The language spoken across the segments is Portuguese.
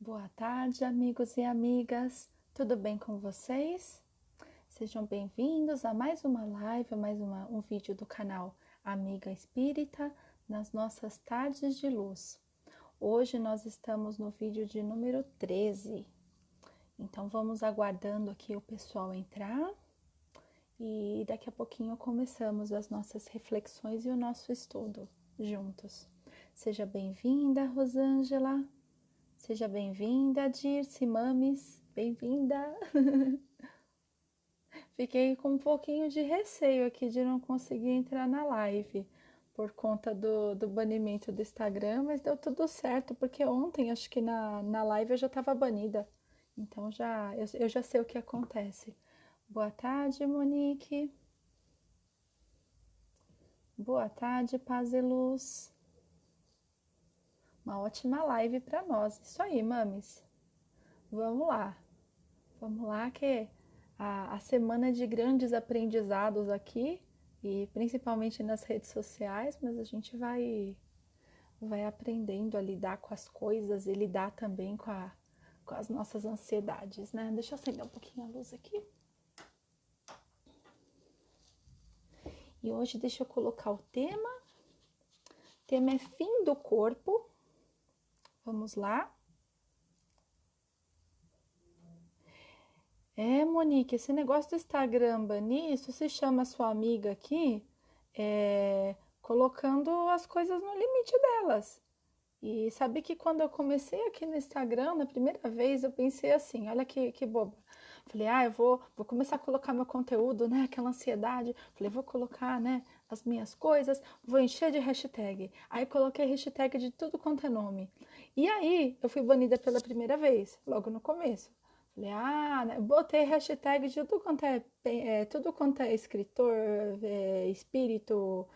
Boa tarde, amigos e amigas. Tudo bem com vocês? Sejam bem-vindos a mais uma live, um vídeo do canal Amiga Espírita nas nossas tardes de luz. Hoje nós estamos no vídeo de número 13. Então vamos aguardando aqui o pessoal entrar e daqui a pouquinho começamos as nossas reflexões e o nosso estudo juntos. Seja bem-vinda, Rosângela. Seja bem-vinda, Dirce Mames, bem-vinda! Fiquei com um pouquinho de receio aqui de não conseguir entrar na live por conta do banimento do Instagram, mas deu tudo certo, porque ontem, acho que na live eu já estava banida, então eu já sei o que acontece. Boa tarde, Monique. Boa tarde, Paz e Luz. Uma ótima live para nós. Isso aí, mames. Vamos lá que a semana de grandes aprendizados aqui, e principalmente nas redes sociais, mas a gente vai aprendendo a lidar com as coisas e lidar também com as nossas ansiedades, né? Deixa eu acender um pouquinho a luz aqui. E hoje deixa eu colocar o tema. O tema é fim do corpo. Vamos lá. Monique, esse negócio do Instagram banir, isso se chama sua amiga aqui, colocando as coisas no limite delas. E sabe que quando eu comecei aqui no Instagram, na primeira vez, eu pensei assim, olha que boba. Falei, eu vou começar a colocar meu conteúdo, né, aquela ansiedade. Falei, vou colocar, né, as minhas coisas, vou encher de hashtag. Aí coloquei hashtag de tudo quanto é nome. E aí, eu fui banida pela primeira vez, logo no começo. Falei, né, botei hashtag de tudo quanto é escritor, espírito,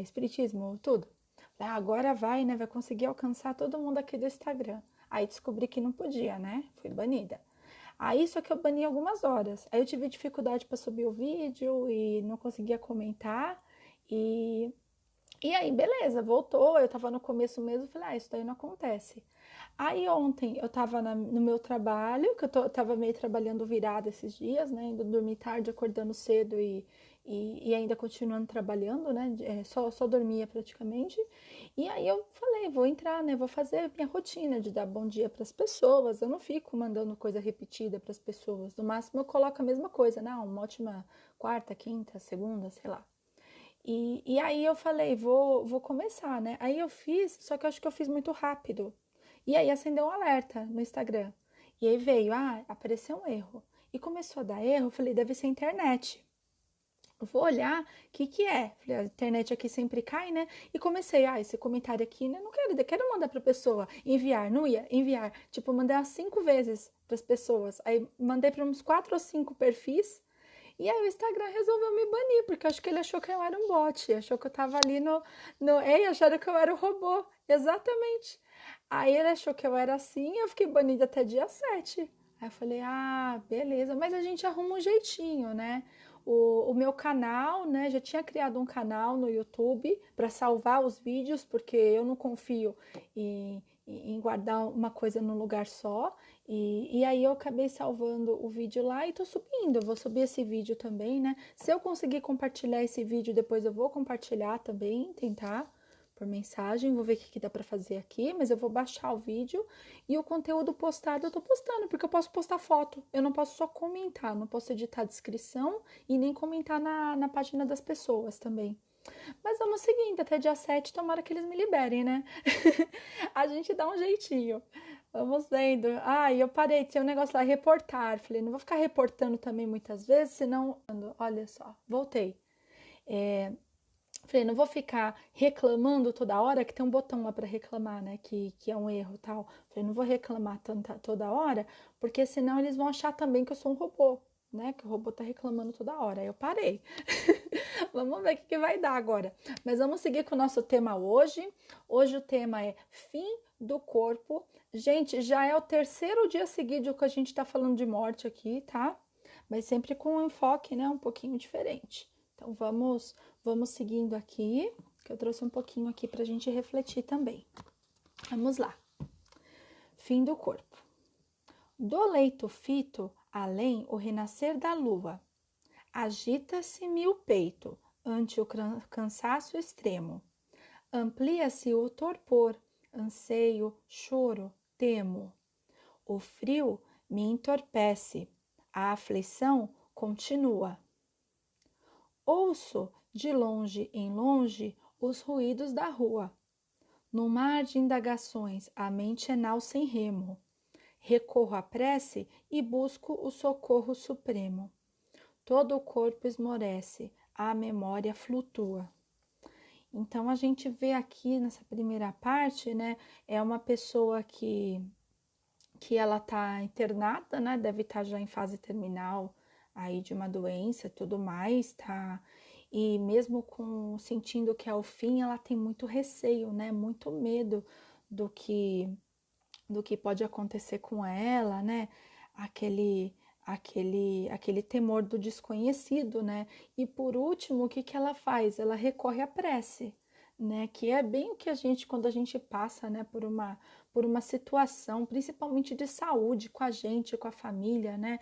espiritismo, tudo. Falei, agora vai, né, vai conseguir alcançar todo mundo aqui do Instagram. Aí descobri que não podia, né, fui banida. Aí só que eu bani algumas horas. Aí eu tive dificuldade para subir o vídeo e não conseguia comentar. E, e aí, beleza, voltou. Eu tava no começo mesmo, falei, isso daí não acontece. Aí ontem eu tava no meu trabalho, que eu tava meio trabalhando virada esses dias, né? Indo dormir tarde, acordando cedo e ainda continuando trabalhando, né? Só dormia praticamente. E aí eu falei, vou entrar, né? Vou fazer minha rotina de dar bom dia para as pessoas. Eu não fico mandando coisa repetida para as pessoas. No máximo eu coloco a mesma coisa, né? Uma ótima quarta, quinta, segunda, sei lá. E aí eu falei, vou começar, né? Aí eu fiz, só que eu acho que eu fiz muito rápido. E aí acendeu um alerta no Instagram. E aí veio, apareceu um erro. E começou a dar erro, eu falei, deve ser internet. Eu vou olhar o que é. Falei, a internet aqui sempre cai, né? E comecei, esse comentário aqui, né? Não quero mandar pra pessoa. Enviar, não ia, enviar. Tipo, mandei umas 5 vezes pras pessoas. Aí mandei para uns 4 ou 5 perfis. E aí o Instagram resolveu me banir, porque acho que ele achou que eu era um bot, achou que eu tava ali acharam que eu era o robô, exatamente. Aí ele achou que eu era assim, eu fiquei banida até dia 7. Aí eu falei, beleza, mas a gente arruma um jeitinho, né? O meu canal, né? Já tinha criado um canal no YouTube para salvar os vídeos, porque eu não confio em guardar uma coisa num lugar só. E aí eu acabei salvando o vídeo lá e tô subindo. Eu vou subir esse vídeo também, né? Se eu conseguir compartilhar esse vídeo, depois eu vou compartilhar também, tentar por mensagem. Vou ver o que dá pra fazer aqui, mas eu vou baixar o vídeo e o conteúdo postado eu tô postando, porque eu posso postar foto. Eu não posso só comentar, não posso editar a descrição e nem comentar na página das pessoas também. Mas vamos seguindo, até dia 7, tomara que eles me liberem, né? A gente dá um jeitinho. Vamos vendo. E eu parei, tinha um negócio lá, reportar. Falei, não vou ficar reportando também muitas vezes, senão. Olha só, voltei. Falei, não vou ficar reclamando toda hora, que tem um botão lá para reclamar, né? Que é um erro e tal. Falei, não vou reclamar toda hora, porque senão eles vão achar também que eu sou um robô, né? Que o robô tá reclamando toda hora. Aí eu parei. Vamos ver o que vai dar agora. Mas vamos seguir com o nosso tema hoje. Hoje o tema é fim do corpo. Gente, já é o terceiro dia seguido que a gente tá falando de morte aqui, tá? Mas sempre com um enfoque, né? Um pouquinho diferente. Então vamos seguindo aqui, que eu trouxe um pouquinho aqui pra gente refletir também. Vamos lá. Fim do corpo. Do leito fito, além o renascer da lua, agita-se-me o peito ante o cansaço extremo. Amplia-se o torpor, anseio, choro, temo. O frio me entorpece, a aflição continua. Ouço de longe em longe os ruídos da rua. No mar de indagações, a mente é nau sem remo. Recorro à prece e busco o socorro supremo. Todo o corpo esmorece, a memória flutua. Então a gente vê aqui nessa primeira parte, né, é uma pessoa que ela tá internada, né, deve estar já em fase terminal aí de uma doença e tudo mais, tá? E mesmo com sentindo que é o fim, ela tem muito receio, né, muito medo do que pode acontecer com ela, né? Aquele temor do desconhecido, né? E por último, o que que ela faz? Ela recorre à prece, né? Que é bem o que a gente, quando a gente passa, né, por uma situação, principalmente de saúde, com a gente, com a família, né?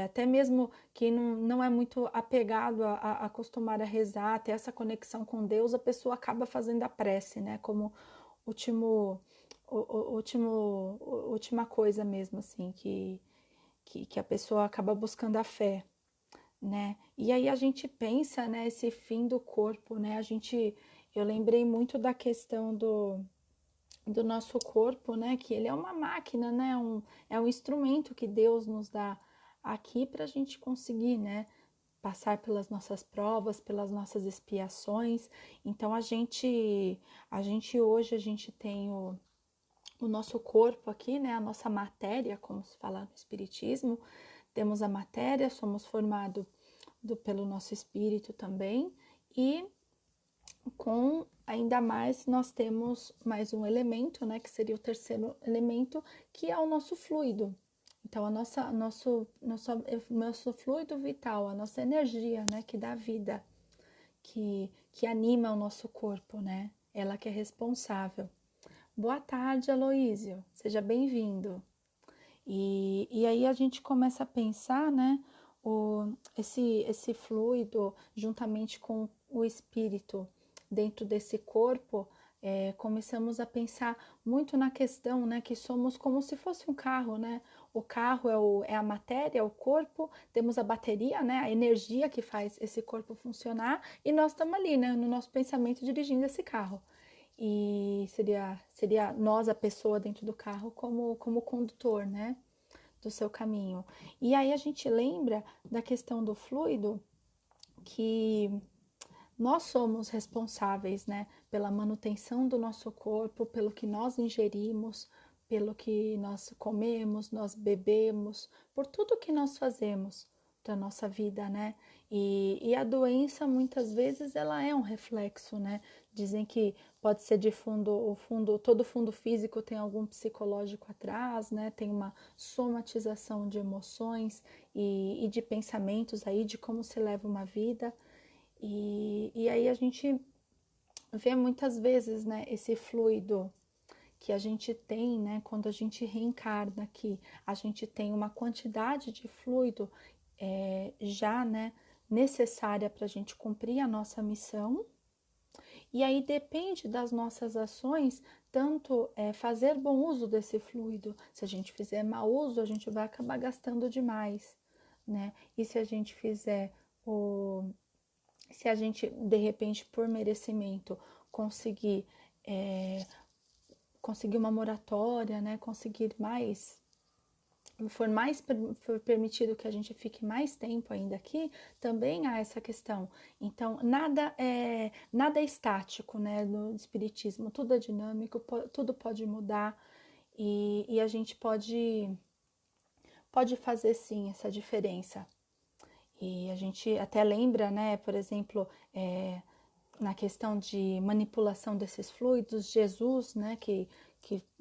Até mesmo quem não é muito apegado a acostumar a rezar, ter essa conexão com Deus, a pessoa acaba fazendo a prece, né? Como último última coisa mesmo, assim, que a pessoa acaba buscando a fé, né? E aí a gente pensa, né, esse fim do corpo, né? Eu lembrei muito da questão do nosso corpo, né? Que ele é uma máquina, né? É um instrumento que Deus nos dá aqui para a gente conseguir, né? Passar pelas nossas provas, pelas nossas expiações. Então a gente tem o nosso corpo aqui, né, a nossa matéria, como se fala no Espiritismo, temos a matéria, somos formados pelo nosso espírito também, e com ainda mais nós temos mais um elemento, né, que seria o terceiro elemento, que é o nosso fluido. Então, nosso fluido vital, a nossa energia, né, que dá vida, que anima o nosso corpo, né, ela que é responsável. Boa tarde, Aloísio. Seja bem-vindo. E aí a gente começa a pensar, né, esse fluido juntamente com o espírito dentro desse corpo, começamos a pensar muito na questão, né, que somos como se fosse um carro, né? O carro é a matéria, é o corpo, temos a bateria, né, a energia que faz esse corpo funcionar, e nós estamos ali, né, no nosso pensamento dirigindo esse carro. E seria nós, a pessoa dentro do carro, como condutor, né, do seu caminho. E aí a gente lembra da questão do fluido, que nós somos responsáveis, né, pela manutenção do nosso corpo, pelo que nós ingerimos, pelo que nós comemos, nós bebemos, por tudo que nós fazemos da nossa vida, né? E a doença muitas vezes ela é um reflexo, né? Dizem que pode ser de todo fundo físico tem algum psicológico atrás, né? Tem uma somatização de emoções e de pensamentos aí de como se leva uma vida. E aí a gente vê muitas vezes, né, esse fluido que a gente tem, né, quando a gente reencarna aqui, a gente tem uma quantidade de fluido já, né, necessária para a gente cumprir a nossa missão. E aí depende das nossas ações, tanto fazer bom uso desse fluido. Se a gente fizer mau uso, a gente vai acabar gastando demais, né? E se a gente fizer se a gente, de repente, por merecimento, conseguir, é, conseguir uma moratória, né? Conseguir mais, for permitido que a gente fique mais tempo ainda aqui, também há essa questão. Então, nada é estático, né? No espiritismo, tudo é dinâmico, tudo pode mudar e a gente pode fazer sim essa diferença. E a gente até lembra, né, por exemplo, na questão de manipulação desses fluidos, Jesus, né, que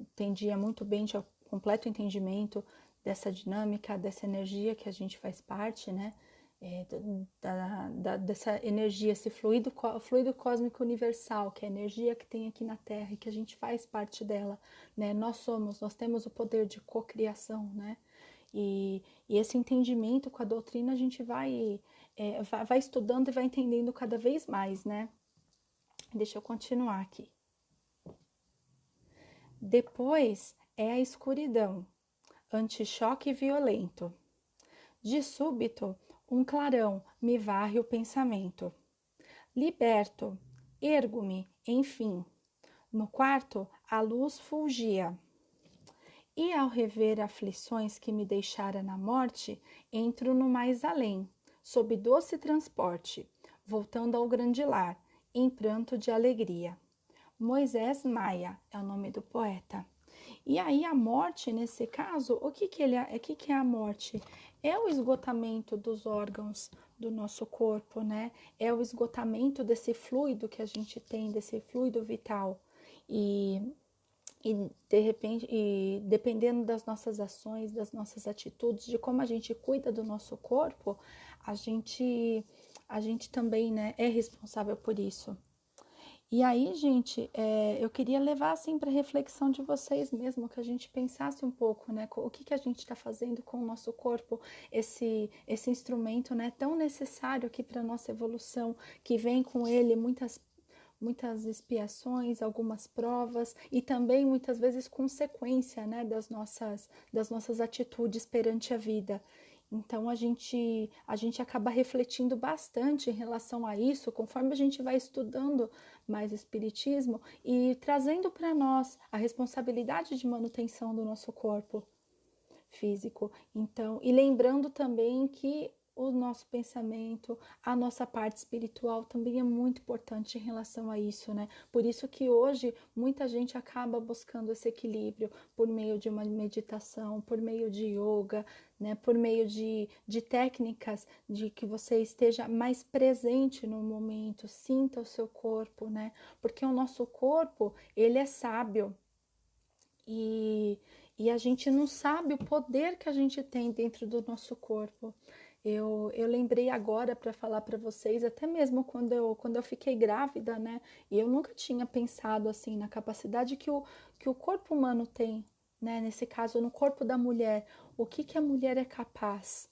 entendia muito bem de completo entendimento dessa dinâmica, dessa energia que a gente faz parte, né, dessa energia, esse fluido cósmico universal, que é a energia que tem aqui na Terra e que a gente faz parte dela, né, nós temos o poder de cocriação, né, E esse entendimento com a doutrina a gente vai estudando e vai entendendo cada vez mais, né? Deixa eu continuar aqui. Depois é a escuridão, antichoque violento. De súbito, um clarão me varre o pensamento. Liberto, ergo-me, enfim. No quarto, a luz fulgia. E ao rever aflições que me deixara na morte, entro no mais além, sob doce transporte, voltando ao grande lar, em pranto de alegria. Moisés Maia é o nome do poeta. E aí a morte, nesse caso, o que é a morte? É o esgotamento dos órgãos do nosso corpo, né? É o esgotamento desse fluido que a gente tem, desse fluido vital. E de repente, e dependendo das nossas ações, das nossas atitudes, de como a gente cuida do nosso corpo, a gente também, né, é responsável por isso. E aí, gente, eu queria levar assim para reflexão de vocês mesmo, que a gente pensasse um pouco, né, o que a gente está fazendo com o nosso corpo, esse instrumento, né, tão necessário aqui para nossa evolução, que vem com ele muitas expiações, algumas provas e também muitas vezes consequência, né, das nossas atitudes perante a vida. Então a gente acaba refletindo bastante em relação a isso, conforme a gente vai estudando mais espiritismo e trazendo para nós a responsabilidade de manutenção do nosso corpo físico. Então, e lembrando também que o nosso pensamento, a nossa parte espiritual também é muito importante em relação a isso, né? Por isso que hoje muita gente acaba buscando esse equilíbrio por meio de uma meditação, por meio de yoga, né? Por meio de técnicas de que você esteja mais presente no momento, sinta o seu corpo, né? Porque o nosso corpo, ele é sábio. E, e a gente não sabe o poder que a gente tem dentro do nosso corpo. Eu lembrei agora para falar para vocês, até mesmo quando eu fiquei grávida, né? E eu nunca tinha pensado assim na capacidade que o corpo humano tem, né? Nesse caso, no corpo da mulher, o que a mulher é capaz.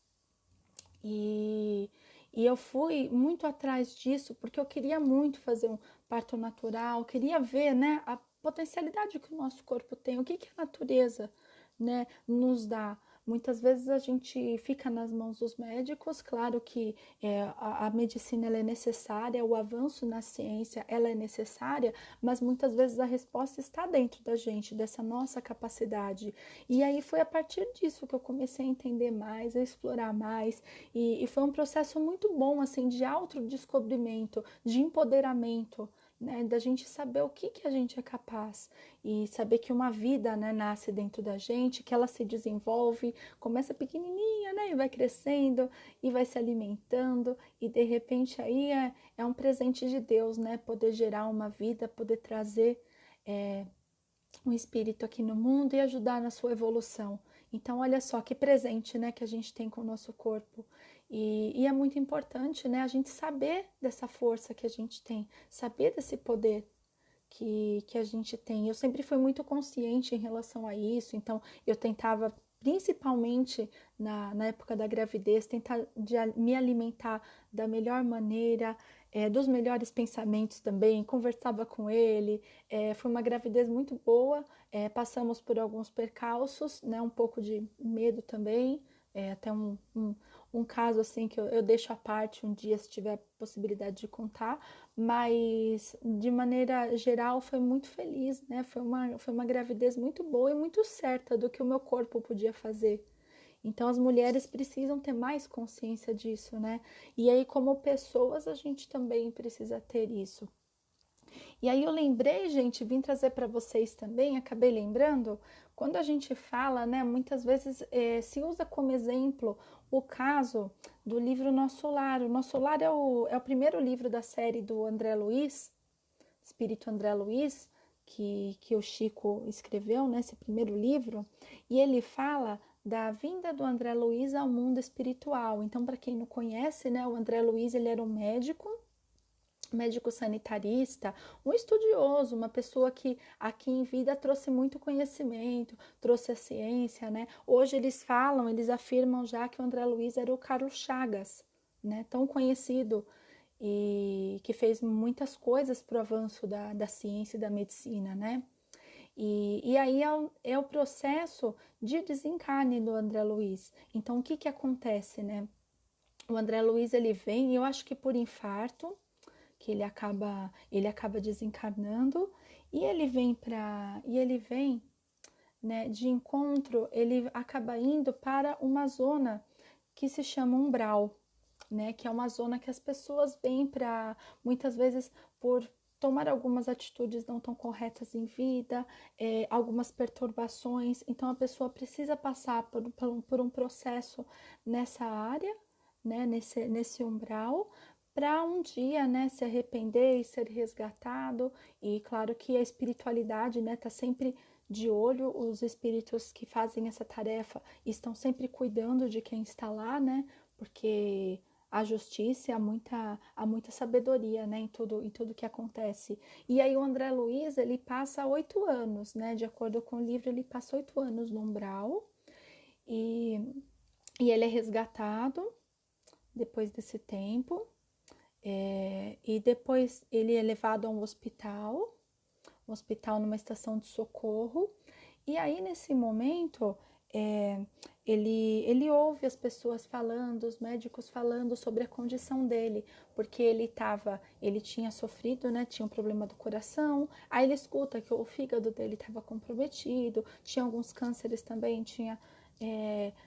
E, e eu fui muito atrás disso porque eu queria muito fazer um parto natural, queria ver, né, a potencialidade que o nosso corpo tem, o que a natureza, né, nos dá. Muitas vezes a gente fica nas mãos dos médicos, claro que a medicina ela é necessária, o avanço na ciência ela é necessária, mas muitas vezes a resposta está dentro da gente, dessa nossa capacidade. E aí foi a partir disso que eu comecei a entender mais, a explorar mais, e foi um processo muito bom, assim, de autodescobrimento, de empoderamento, né, da gente saber o que a gente é capaz e saber que uma vida, né, nasce dentro da gente, que ela se desenvolve, começa pequenininha, né, e vai crescendo e vai se alimentando e de repente aí é um presente de Deus, né, poder gerar uma vida, poder trazer um espírito aqui no mundo e ajudar na sua evolução. Então, olha só que presente, né, que a gente tem com o nosso corpo. E é muito importante, né, a gente saber dessa força que a gente tem, saber desse poder que a gente tem. Eu sempre fui muito consciente em relação a isso, então eu tentava, principalmente na época da gravidez, tentar me alimentar da melhor maneira, dos melhores pensamentos também, conversava com ele. Foi uma gravidez muito boa, passamos por alguns percalços, né, um pouco de medo também, até um caso assim que eu deixo à parte um dia se tiver possibilidade de contar, mas de maneira geral foi muito feliz, né? Foi uma gravidez muito boa e muito certa do que o meu corpo podia fazer. Então as mulheres precisam ter mais consciência disso, né? E aí, como pessoas, a gente também precisa ter isso. E aí eu lembrei, gente, vim trazer para vocês também, acabei lembrando, quando a gente fala, né, muitas vezes se usa como exemplo o caso do livro Nosso Lar. O Nosso Lar é o primeiro livro da série do André Luiz, Espírito André Luiz, que o Chico escreveu, né, esse primeiro livro, e ele fala da vinda do André Luiz ao mundo espiritual. Então, para quem não conhece, né, o André Luiz ele era um médico médico sanitarista, um estudioso, uma pessoa que aqui em vida trouxe muito conhecimento, trouxe a ciência, né? Hoje eles falam, eles afirmam já que o André Luiz era o Carlos Chagas, né? Tão conhecido e que fez muitas coisas para o avanço da ciência e da medicina, né? E aí é o processo de desencarne do André Luiz. Então, o que que acontece, né? O André Luiz, ele vem, eu acho que por infarto, que ele acaba desencarnando, e ele vem, né, de encontro, ele acaba indo para uma zona que se chama umbral, né, que é uma zona que as pessoas vêm para, muitas vezes, por tomar algumas atitudes não tão corretas em vida, algumas perturbações, então a pessoa precisa passar por um processo nessa área, né, nesse umbral, para um dia, né, se arrepender e ser resgatado. E claro que a espiritualidade, né, tá sempre de olho, os espíritos que fazem essa tarefa estão sempre cuidando de quem está lá, né, porque a justiça, há muita sabedoria, né, em tudo que acontece. E aí o André Luiz, ele passa 8 anos, né, de acordo com o livro, ele passa 8 anos no umbral, e, e ele é resgatado depois desse tempo, e depois ele é levado a um hospital numa estação de socorro, e aí nesse momento é, ele ouve as pessoas falando, os médicos falando sobre a condição dele, porque ele tinha sofrido, né, tinha um problema do coração, aí ele escuta que o fígado dele estava comprometido, tinha alguns cânceres também, tinha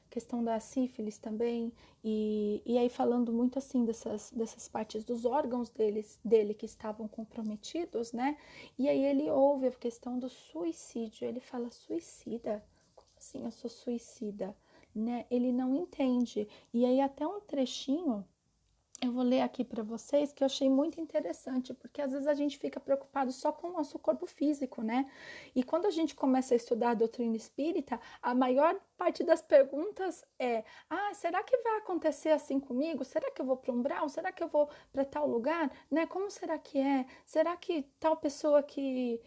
questão da sífilis também, e aí falando muito assim dessas partes dos órgãos dele que estavam comprometidos, né? E aí ele ouve a questão do suicídio, ele fala, suicida? Como assim eu sou suicida? Né? Ele não entende. E aí até um trechinho eu vou ler aqui para vocês que eu achei muito interessante, porque às vezes a gente fica preocupado só com o nosso corpo físico, né? E quando a gente começa a estudar a doutrina espírita, a maior parte das perguntas é: será que vai acontecer assim comigo? Será que eu vou para um umbral? Será que eu vou para tal lugar? Né? Como será que é? Será que tal pessoa que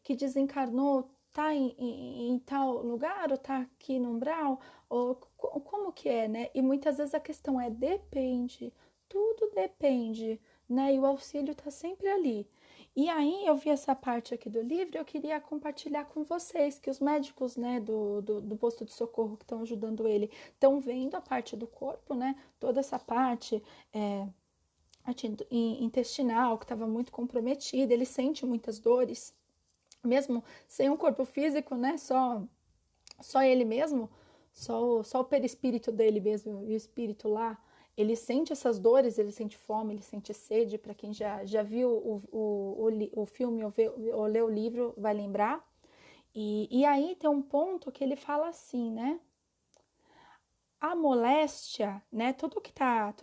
desencarnou tá em tal lugar ou tá aqui no umbral? Ou como que é, né? E muitas vezes a questão é depende, tudo depende, né? E o auxílio tá sempre ali. E aí eu vi essa parte aqui do livro e eu queria compartilhar com vocês que os médicos, né, do posto de socorro que estão ajudando ele estão vendo a parte do corpo, né? Toda essa parte intestinal que estava muito comprometida, ele sente muitas dores, mesmo sem um corpo físico, né? Só ele mesmo, só o perispírito dele mesmo e o espírito lá, ele sente essas dores, ele sente fome, ele sente sede. Para quem já viu o filme ou leu o livro, vai lembrar. E aí tem um ponto que ele fala assim, né? A moléstia, né? Tudo que tá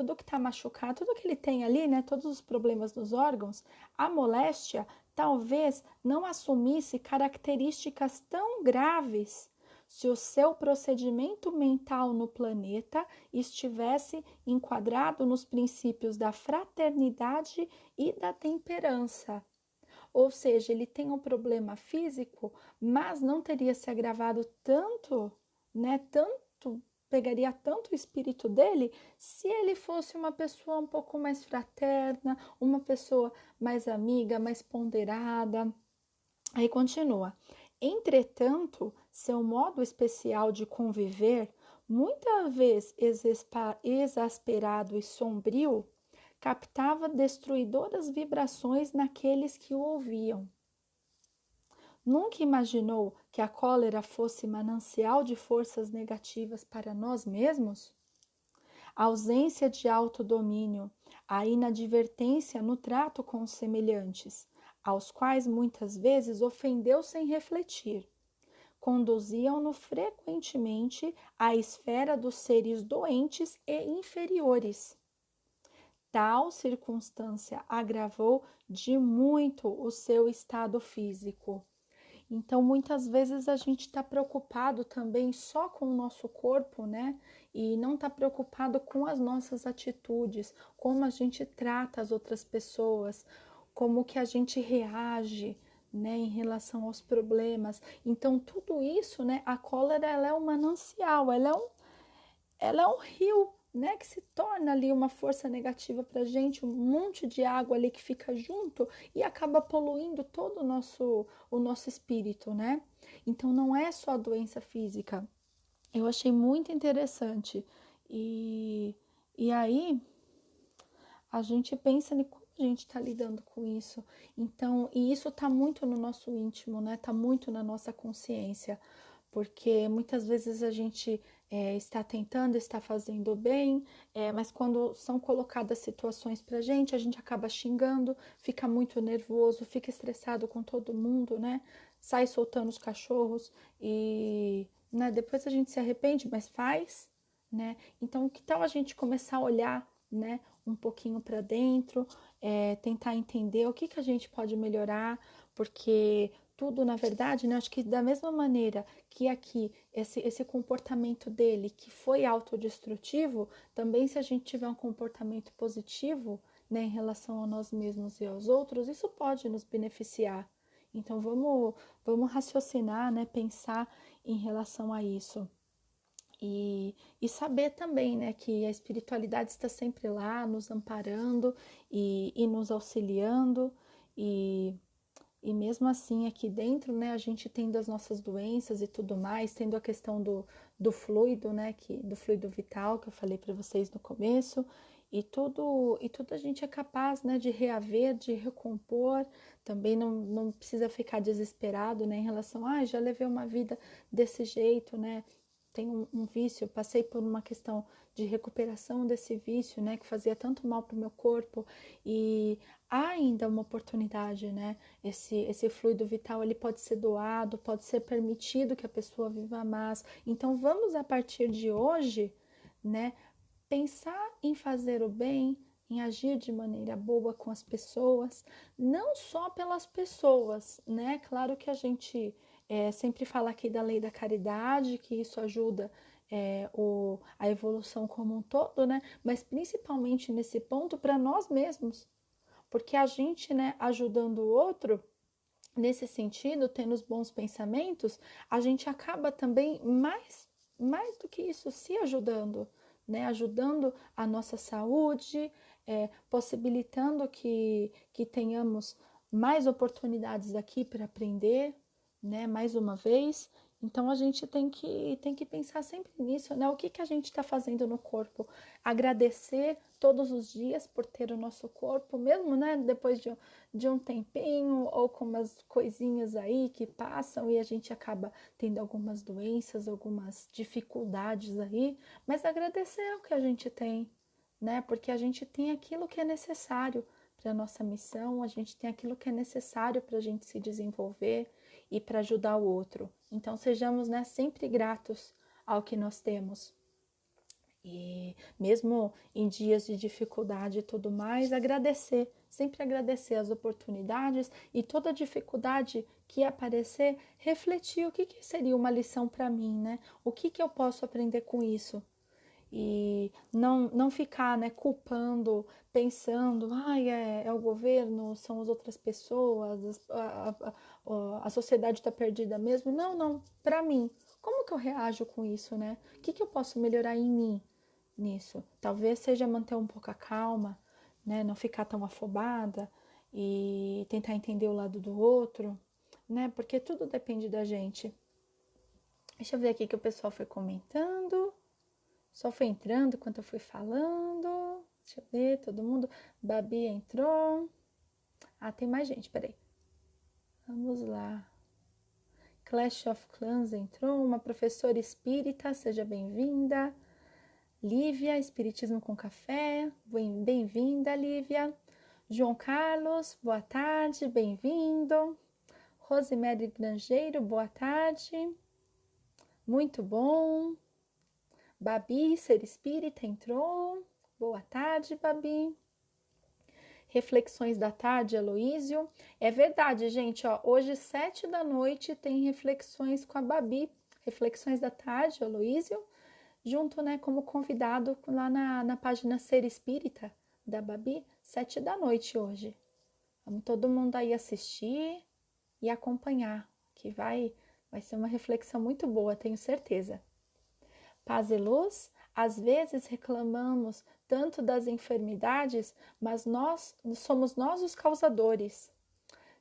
machucado, tudo que ele tem ali, né? Todos os problemas dos órgãos, a moléstia talvez não assumisse características tão graves se o seu procedimento mental no planeta estivesse enquadrado nos princípios da fraternidade e da temperança. Ou seja, ele tem um problema físico, mas não teria se agravado tanto, né? Tanto pegaria tanto o espírito dele se ele fosse uma pessoa um pouco mais fraterna, uma pessoa mais amiga, mais ponderada. Aí continua. Entretanto, seu modo especial de conviver, muitas vezes exasperado e sombrio, captava destruidoras vibrações naqueles que o ouviam. Nunca imaginou que a cólera fosse manancial de forças negativas para nós mesmos? A ausência de autodomínio, a inadvertência no trato com os semelhantes, aos quais muitas vezes ofendeu sem refletir, conduziam-no frequentemente à esfera dos seres doentes e inferiores. Tal circunstância agravou de muito o seu estado físico. Então, muitas vezes a gente está preocupado também só com o nosso corpo, né? E não está preocupado com as nossas atitudes, como a gente trata as outras pessoas, como que a gente reage, né, em relação aos problemas. Então, tudo isso, né? A cólera, ela é um manancial, ela é um rio, né, que se torna ali uma força negativa para a gente, um monte de água ali que fica junto e acaba poluindo todo o nosso espírito, né? Então não é só a doença física. Eu achei muito interessante. E, e aí a gente pensa em como a gente está lidando com isso. Então, e isso está muito no nosso íntimo, né? Está muito na nossa consciência, porque muitas vezes a gente está tentando, está fazendo bem, mas quando são colocadas situações para a gente acaba xingando, fica muito nervoso, fica estressado com todo mundo, né? Sai soltando os cachorros e, né, depois a gente se arrepende, mas faz, né? Então, que tal a gente começar a olhar, né, um pouquinho para dentro, tentar entender o que que a gente pode melhorar, porque tudo, na verdade, né, acho que da mesma maneira que aqui esse comportamento dele que foi autodestrutivo, também se a gente tiver um comportamento positivo, né, em relação a nós mesmos e aos outros, isso pode nos beneficiar. Então vamos raciocinar, né, pensar em relação a isso. E saber também, né, que a espiritualidade está sempre lá, nos amparando e nos auxiliando, e, e mesmo assim aqui dentro, né, a gente tendo as nossas doenças e tudo mais, tendo a questão do fluido, né, do fluido vital que eu falei para vocês no começo, e tudo a gente é capaz, né, de reaver, de recompor, também não precisa ficar desesperado, né, em relação, já levei uma vida desse jeito, né, tenho um vício, passei por uma questão de recuperação desse vício, né, que fazia tanto mal para o meu corpo, e há ainda uma oportunidade, né, esse fluido vital, ele pode ser doado, pode ser permitido que a pessoa viva mais, então vamos a partir de hoje, né, pensar em fazer o bem, em agir de maneira boa com as pessoas, não só pelas pessoas, né? Claro que a gente sempre fala aqui da lei da caridade, que isso ajuda a evolução como um todo, né? Mas principalmente nesse ponto para nós mesmos, porque a gente, né, ajudando o outro, nesse sentido, tendo os bons pensamentos, a gente acaba também mais do que isso, se ajudando, né? Ajudando a nossa saúde, possibilitando que tenhamos mais oportunidades aqui para aprender, né? Mais uma vez. Então a gente tem que pensar sempre nisso, né? O que a gente está fazendo no corpo? Agradecer todos os dias por ter o nosso corpo, mesmo, né? Depois de um tempinho ou com umas coisinhas aí que passam e a gente acaba tendo algumas doenças, algumas dificuldades aí, mas agradecer o que a gente tem, né? Porque a gente tem aquilo que é necessário para a nossa missão, a gente tem aquilo que é necessário para a gente se desenvolver e para ajudar o outro. Então sejamos, né, sempre gratos ao que nós temos. E mesmo em dias de dificuldade e tudo mais, agradecer, sempre agradecer as oportunidades e toda dificuldade que aparecer, refletir o que seria uma lição para mim, né? O que eu posso aprender com isso? E não ficar, né, culpando, pensando, é o governo, são as outras pessoas, a sociedade está perdida mesmo. Não, para mim, como que eu reajo com isso, né? O que eu posso melhorar em mim nisso? Talvez seja manter um pouco a calma, né, não ficar tão afobada e tentar entender o lado do outro, né? Porque tudo depende da gente. Deixa eu ver aqui que o pessoal foi comentando. Só foi entrando enquanto eu fui falando. Deixa eu ver, todo mundo. Babi entrou. Tem mais gente, peraí. Vamos lá. Clash of Clans entrou. Uma professora espírita, seja bem-vinda. Lívia, Espiritismo com Café. Bem-vinda, Lívia. João Carlos, boa tarde, bem-vindo. Rosemary Grangeiro, boa tarde. Muito bom. Babi, ser espírita, entrou. Boa tarde, Babi. Reflexões da tarde, Aloísio. É verdade, gente, ó, hoje 7 da noite tem reflexões com a Babi. Reflexões da tarde, Aloísio, junto, né, como convidado lá na página Ser Espírita da Babi, 7 da noite hoje. Vamos todo mundo aí assistir e acompanhar, que vai ser uma reflexão muito boa, tenho certeza. Paz e luz, às vezes reclamamos tanto das enfermidades, mas somos nós os causadores.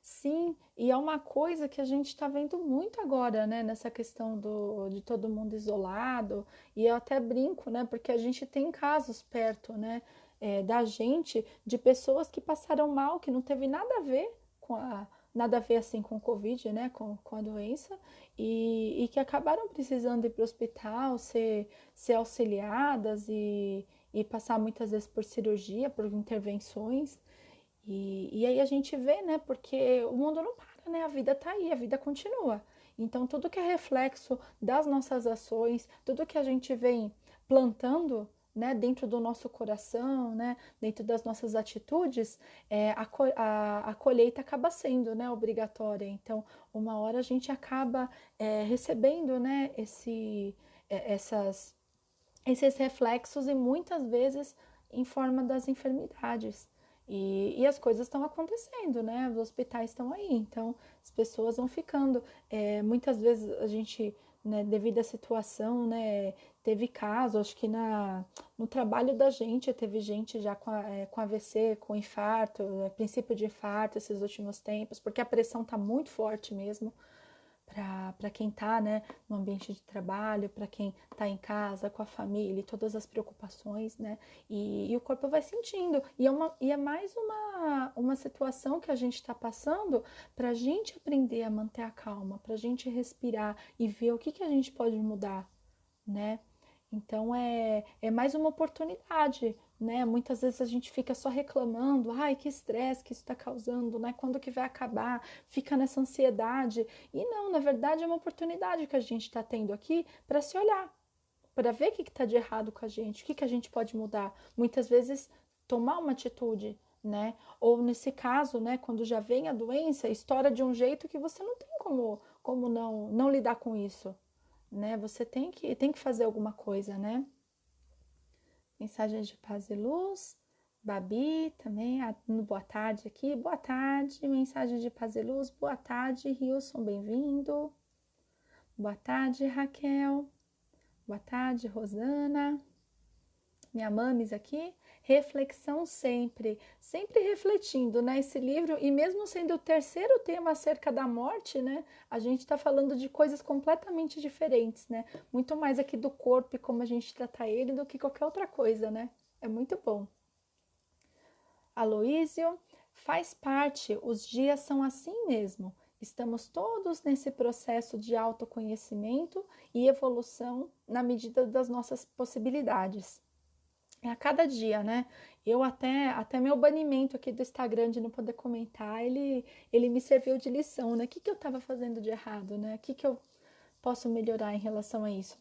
Sim, e é uma coisa que a gente está vendo muito agora, né? Nessa questão de todo mundo isolado. E eu até brinco, né? Porque a gente tem casos perto, né? Da gente, de pessoas que passaram mal, que não teve nada a ver com nada a ver assim com o Covid, né? Com a doença, e que acabaram precisando ir para o hospital, ser auxiliadas e passar muitas vezes por cirurgia, por intervenções. E aí a gente vê, né? Porque o mundo não para, né? A vida tá aí, a vida continua. Então, tudo que é reflexo das nossas ações, tudo que a gente vem plantando, né, dentro do nosso coração, né, dentro das nossas atitudes, a colheita acaba sendo, né, obrigatória. Então, uma hora a gente acaba recebendo, né, essas, esses reflexos e muitas vezes em forma das enfermidades. E as coisas estão acontecendo, né? Os hospitais estão aí, então as pessoas vão ficando. Muitas vezes a gente, né, devido à situação, né, teve casos, acho que no trabalho da gente teve gente já com AVC, com infarto, princípio de infarto esses últimos tempos, porque a pressão está muito forte mesmo para quem está, né, no ambiente de trabalho, para quem está em casa, com a família, e todas as preocupações, né, e o corpo vai sentindo, e é mais uma situação que a gente está passando para a gente aprender a manter a calma, para a gente respirar e ver o que a gente pode mudar, né? Então é mais uma oportunidade, né? Muitas vezes a gente fica só reclamando, ai, que estresse que isso está causando, né? Quando que vai acabar? Fica nessa ansiedade. E não, na verdade é uma oportunidade que a gente está tendo aqui para se olhar, para ver o que está de errado com a gente, o que a gente pode mudar. Muitas vezes tomar uma atitude, né? Ou nesse caso, né, quando já vem a doença, estoura de um jeito que você não tem como não lidar com isso, né? Você tem que fazer alguma coisa, né? Mensagens de paz e luz. Babi também, boa tarde aqui. Boa tarde, mensagem de paz e luz. Boa tarde, Rilson, bem-vindo. Boa tarde, Raquel. Boa tarde, Rosana. Minha mames aqui. Reflexão sempre, sempre refletindo, né? Esse livro, e mesmo sendo o terceiro tema acerca da morte, né? A gente está falando de coisas completamente diferentes, né? Muito mais aqui do corpo e como a gente trata ele do que qualquer outra coisa, né? É muito bom. Aloísio, faz parte, os dias são assim mesmo. Estamos todos nesse processo de autoconhecimento e evolução na medida das nossas possibilidades. É a cada dia, né? Eu até meu banimento aqui do Instagram de não poder comentar, ele me serviu de lição, né? O que eu estava fazendo de errado, né? O que eu posso melhorar em relação a isso?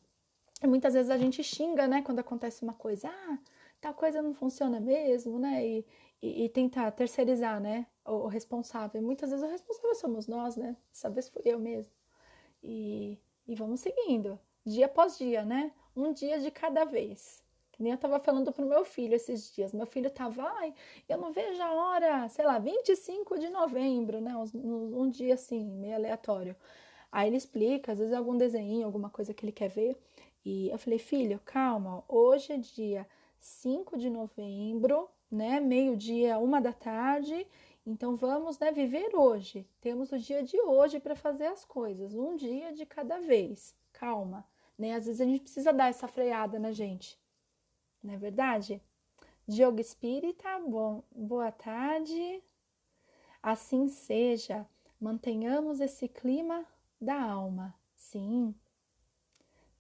E muitas vezes a gente xinga, né? Quando acontece uma coisa, tal coisa não funciona mesmo, né? E tenta terceirizar, né? O responsável. E muitas vezes o responsável somos nós, né? Dessa vez fui eu mesmo. E vamos seguindo, dia após dia, né? Um dia de cada vez. Que nem eu tava falando pro meu filho esses dias. Meu filho tava, eu não vejo a hora, sei lá, 25 de novembro, né? Um dia assim, meio aleatório. Aí ele explica, às vezes é algum desenho, alguma coisa que ele quer ver. E eu falei, filho, calma, hoje é dia 5 de novembro, né? Meio-dia, 1 da tarde. Então vamos, né, viver hoje. Temos o dia de hoje para fazer as coisas, um dia de cada vez. Calma, né? Às vezes a gente precisa dar essa freada na gente, não é verdade? Diogo Espírita, boa tarde. Assim seja, mantenhamos esse clima da alma. Sim,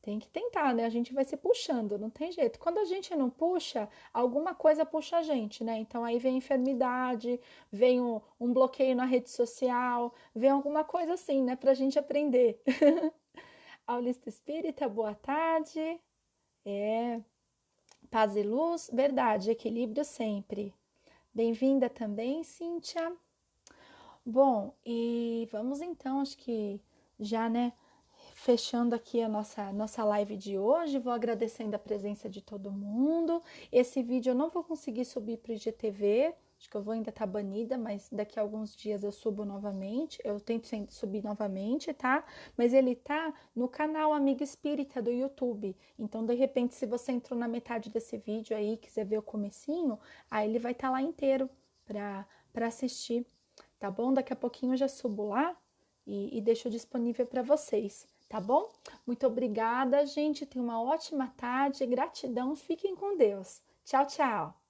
tem que tentar, né? A gente vai se puxando, não tem jeito. Quando a gente não puxa, alguma coisa puxa a gente, né? Então aí vem enfermidade, vem um bloqueio na rede social, vem alguma coisa assim, né? Pra gente aprender. Aulista Espírita, boa tarde. Paz e luz, verdade, equilíbrio sempre. Bem-vinda também, Cíntia. Bom, e vamos então, acho que já, né, fechando aqui a nossa live de hoje, vou agradecendo a presença de todo mundo. Esse vídeo eu não vou conseguir subir para o IGTV, acho que eu vou ainda estar banida, mas daqui a alguns dias eu subo novamente, eu tento subir novamente, tá? Mas ele tá no canal Amiga Espírita do YouTube. Então, de repente, se você entrou na metade desse vídeo aí, quiser ver o comecinho, aí ele vai estar lá inteiro para assistir, tá bom? Daqui a pouquinho eu já subo lá e deixo disponível para vocês, tá bom? Muito obrigada, gente. Tenha uma ótima tarde. Gratidão. Fiquem com Deus. Tchau, tchau.